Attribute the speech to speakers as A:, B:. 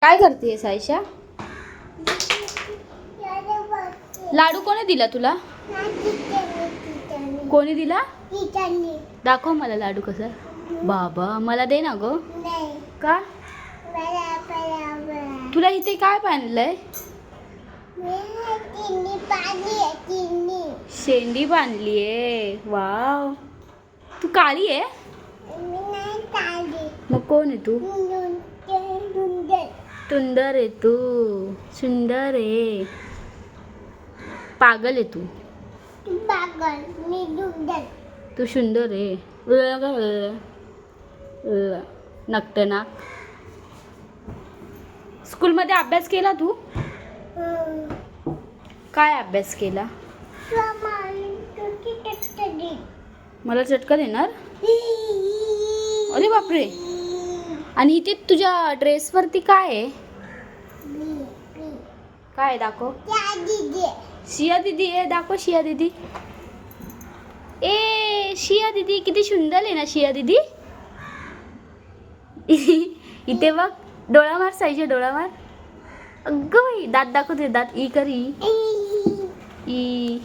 A: काय करतेय सायशा? लाडू कोणी दिला तुला? कोणी दिला? दाखव मला लाडू कसा. बाबा मला दे ना गो. का? तुला इथे काय बांधलंय? शेंडी बांधलीये. वाव, तू काळी आहे? मग कोण आहे तू? सुंदर आहे तू. सुंदर आहे. पागल आहे तू. तू सुंदर आहे. नकटनाक. स्कूलमध्ये अभ्यास केला तू? काय अभ्यास केला? मला चटका देणार? अरे बापरे. आणि इथे तुझ्या ड्रेसवरती काय आहे? काय दाखव. शिया दीदी आहे. दाखव शिया दीदी. ए शिया दीदी किती सुंदर आहे ना शिया दीदी. इथे बघ. डोळा मार साईच्या. डोळा मार. अगं बाई दात दाखवते. दात ई करी. ई